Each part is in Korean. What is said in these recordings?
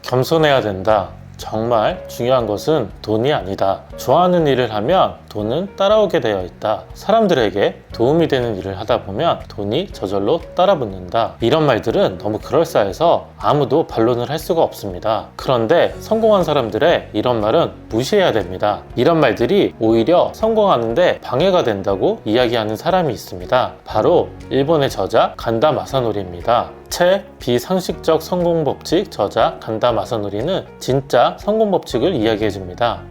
겸손해야 된다. 정말 중요한 것은 돈이 아니다. 좋아하는 일을 하면 돈은 따라오게 되어 있다. 사람들에게 도움이 되는 일을 하다 보면 돈이 저절로 따라붙는다. 이런 말들은 너무 그럴싸해서 아무도 반론을 할 수가 없습니다. 그런데 성공한 사람들의 이런 말은 무시해야 됩니다. 이런 말들이 오히려 성공하는데 방해가 된다고 이야기하는 사람이 있습니다. 바로 일본의 저자 간다 마사노리입니다. 책 비상식적 성공 법칙 저자 간다 마사노리는 진짜 성공 법칙을 이야기해줍니다.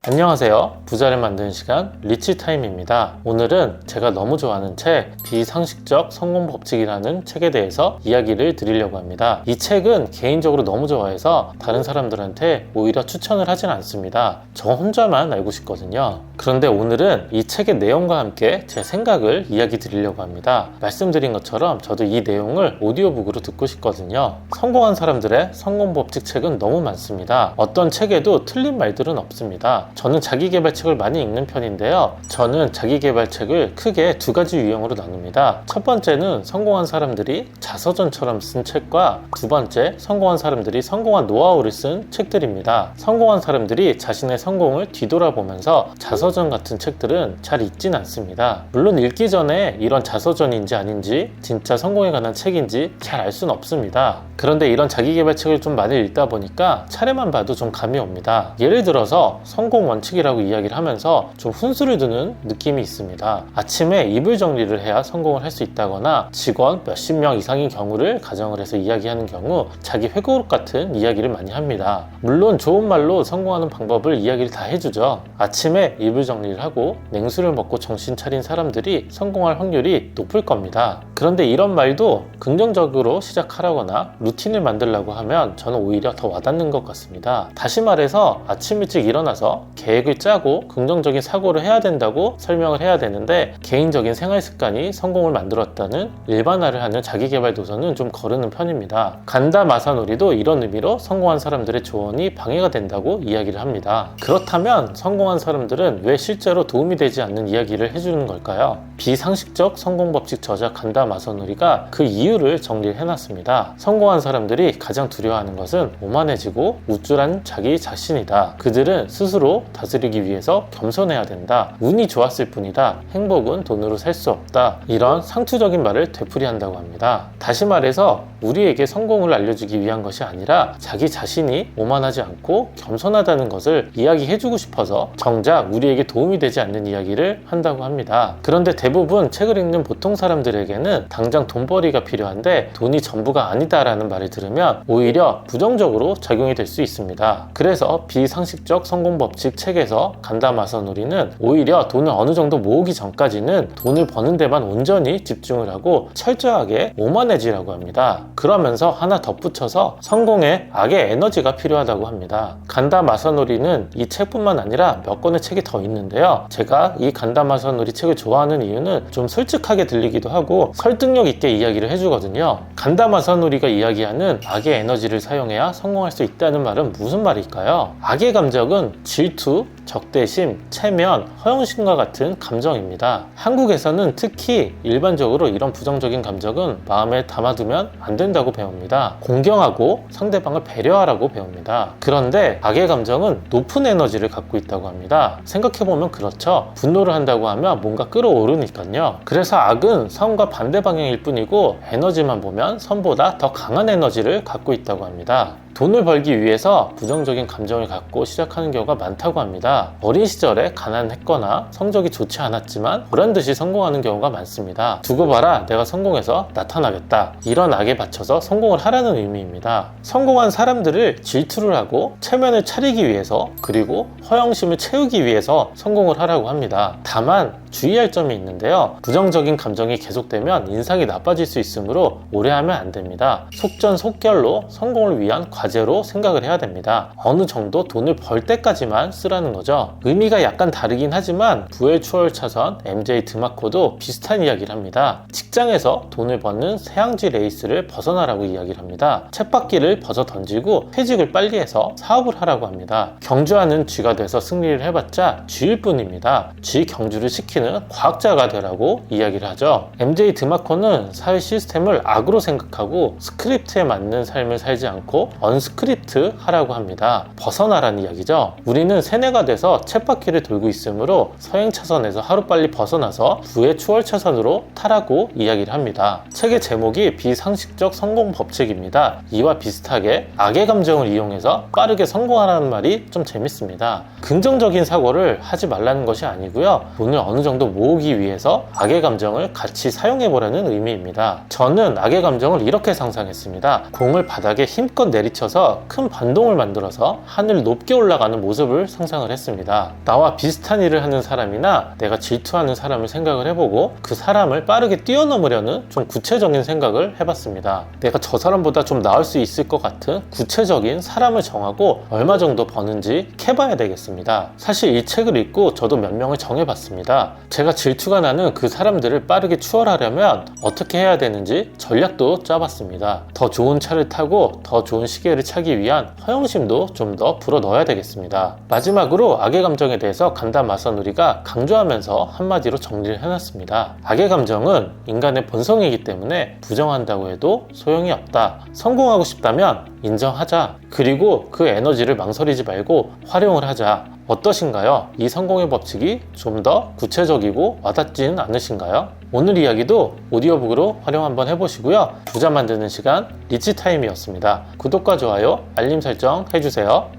안녕하세요. 부자를 만드는 시간 리치타임입니다. 오늘은 제가 너무 좋아하는 책 비상식적 성공 법칙이라는 책에 대해서 이야기를 드리려고 합니다. 이 책은 개인적으로 너무 좋아해서 다른 사람들한테 오히려 추천을 하진 않습니다. 저 혼자만 알고 싶거든요. 그런데 오늘은 이 책의 내용과 함께 제 생각을 이야기 드리려고 합니다. 말씀드린 것처럼 저도 이 내용을 오디오북으로 듣고 싶거든요. 성공한 사람들의 성공 법칙 책은 너무 많습니다. 어떤 책에도 틀린 말들은 없습니다. 저는 자기계발책을 많이 읽는 편인데요. 저는 자기계발책을 크게 두 가지 유형으로 나눕니다. 첫 번째는 성공한 사람들이 자서전처럼 쓴 책과 두 번째, 성공한 사람들이 성공한 노하우를 쓴 책들입니다. 성공한 사람들이 자신의 성공을 뒤돌아보면서 자서전 같은 책들은 잘 읽진 않습니다. 물론 읽기 전에 이런 자서전인지 아닌지 진짜 성공에 관한 책인지 잘 알 수는 없습니다. 그런데 이런 자기계발책을 좀 많이 읽다 보니까 차례만 봐도 좀 감이 옵니다. 예를 들어서 성공 원칙이라고 이야기를 하면서 좀 훈수를 두는 느낌이 있습니다. 아침에 이불 정리를 해야 성공을 할 수 있다거나 직원 몇십 명 이상인 경우를 가정을 해서 이야기하는 경우 자기 회고록 같은 이야기를 많이 합니다. 물론 좋은 말로 성공하는 방법을 이야기를 다 해주죠. 아침에 이불 정리를 하고 냉수를 먹고 정신 차린 사람들이 성공할 확률이 높을 겁니다. 그런데 이런 말도 긍정적으로 시작하라거나 루틴을 만들려고 하면 저는 오히려 더 와닿는 것 같습니다. 다시 말해서 아침 일찍 일어나서 계획을 짜고 긍정적인 사고를 해야 된다고 설명을 해야 되는데 개인적인 생활 습관이 성공을 만들었다는 일반화를 하는 자기계발 도서는 좀 거르는 편입니다. 간다 마사노리도 이런 의미로 성공한 사람들의 조언이 방해가 된다고 이야기를 합니다. 그렇다면 성공한 사람들은 왜 실제로 도움이 되지 않는 이야기를 해주는 걸까요? 비상식적 성공 법칙 저자 간다 마사노리가 그 이유를 정리를 해놨습니다. 성공한 사람들이 가장 두려워하는 것은 오만해지고 우쭐한 자기 자신이다. 그들은 스스로 다스리기 위해서 겸손해야 된다. 운이 좋았을 뿐이다. 행복은 돈으로 살 수 없다. 이런 상투적인 말을 되풀이한다고 합니다. 다시 말해서 우리에게 성공을 알려주기 위한 것이 아니라 자기 자신이 오만하지 않고 겸손하다는 것을 이야기해주고 싶어서 정작 우리에게 도움이 되지 않는 이야기를 한다고 합니다. 그런데 대부분 책을 읽는 보통 사람들에게는 당장 돈벌이가 필요한데 돈이 전부가 아니다라는 말을 들으면 오히려 부정적으로 작용이 될 수 있습니다. 그래서 비상식적 성공 법칙 책에서 간다 마사노리는 오히려 돈을 어느 정도 모으기 전까지는 돈을 버는 데만 온전히 집중을 하고 철저하게 오만해지라고 합니다. 그러면서 하나 덧붙여서 성공에 악의 에너지가 필요하다고 합니다. 간다 마사노리는 이 책뿐만 아니라 몇 권의 책이 더 있는데요. 제가 이 간다 마사노리 책을 좋아하는 이유는 좀 솔직하게 들리기도 하고 설득력 있게 이야기를 해주거든요. 간다 마사노리가 이야기하는 악의 에너지를 사용해야 성공할 수 있다는 말은 무슨 말일까요? 악의 감정은 질투, 적대심, 체면, 허영심과 같은 감정입니다. 한국에서는 특히 일반적으로 이런 부정적인 감정은 마음에 담아두면 안 된다고 배웁니다. 공경하고 상대방을 배려하라고 배웁니다. 그런데 악의 감정은 높은 에너지를 갖고 있다고 합니다. 생각해보면 그렇죠. 분노를 한다고 하면 뭔가 끌어오르니까요. 그래서 악은 선과 반대 방향일 뿐이고 에너지만 보면 선보다 더 강한 에너지를 갖고 있다고 합니다. 돈을 벌기 위해서 부정적인 감정을 갖고 시작하는 경우가 많다고 합니다. 어린 시절에 가난했거나 성적이 좋지 않았지만 보란듯이 성공하는 경우가 많습니다. 두고 봐라, 내가 성공해서 나타나겠다. 이런 악에 받쳐서 성공을 하라는 의미입니다. 성공한 사람들을 질투를 하고 체면을 차리기 위해서 그리고 허영심을 채우기 위해서 성공을 하라고 합니다. 다만 주의할 점이 있는데요. 부정적인 감정이 계속되면 인상이 나빠질 수 있으므로 오래 하면 안 됩니다. 속전속결로 성공을 위한 과제로 생각을 해야 됩니다. 어느 정도 돈을 벌 때까지만 쓰라는 거죠. 의미가 약간 다르긴 하지만 부의 추월 차선 MJ 드마코도 비슷한 이야기를 합니다. 직장에서 돈을 버는 새항지 레이스를 벗어나라고 이야기를 합니다. 쳇바퀴를 벗어 던지고 퇴직을 빨리 해서 사업을 하라고 합니다. 경주하는 쥐가 돼서 승리를 해봤자 쥐일 뿐입니다. 쥐 경주를 시키는 과학자가 되라고 이야기를 하죠. MJ 드마코는 사회 시스템을 악으로 생각하고 스크립트에 맞는 삶을 살지 않고 언스크립트 하라고 합니다. 벗어나라는 이야기죠. 우리는 세뇌가 돼서 쳇바퀴를 돌고 있으므로 서행 차선에서 하루빨리 벗어나서 부의 추월 차선으로 타라고 이야기를 합니다. 책의 제목이 비상식적 성공 법칙입니다. 이와 비슷하게 악의 감정을 이용해서 빠르게 성공하라는 말이 좀 재밌습니다. 긍정적인 사고를 하지 말라는 것이 아니고요. 돈을 어느 정도 모으기 위해서 악의 감정을 같이 사용해보라는 의미입니다. 저는 악의 감정을 이렇게 상상했습니다. 공을 바닥에 힘껏 내리쳐서 큰 반동을 만들어서 하늘 높게 올라가는 모습을 상상을 했습니다. 나와 비슷한 일을 하는 사람이나 내가 질투하는 사람을 생각을 해보고 그 사람을 빠르게 뛰어넘으려는 좀 구체적인 생각을 해봤습니다. 내가 저 사람보다 좀 나을 수 있을 것 같은 구체적인 사람을 정하고 얼마 정도 버는지 캐봐야 되겠습니다. 사실 이 책을 읽고 저도 몇 명을 정해봤습니다. 제가 질투가 나는 그 사람들을 빠르게 추월하려면 어떻게 해야 되는지 전략도 짜봤습니다. 더 좋은 차를 타고 더 좋은 시계를 차기 위한 허영심도 좀 더 불어넣어야 되겠습니다. 마지막으로 악의 감정에 대해서 간담 마사누리가 강조하면서 한마디로 정리를 해놨습니다. 악의 감정은 인간의 본성이기 때문에 부정한다고 해도 소용이 없다. 성공하고 싶다면 인정하자. 그리고 그 에너지를 망설이지 말고 활용을 하자. 어떠신가요? 이 성공의 법칙이 좀 더 구체적이고 와닿지는 않으신가요? 오늘 이야기도 오디오북으로 활용 한번 해보시고요. 부자 만드는 시간 리치타임이었습니다. 구독과 좋아요, 알림 설정 해주세요.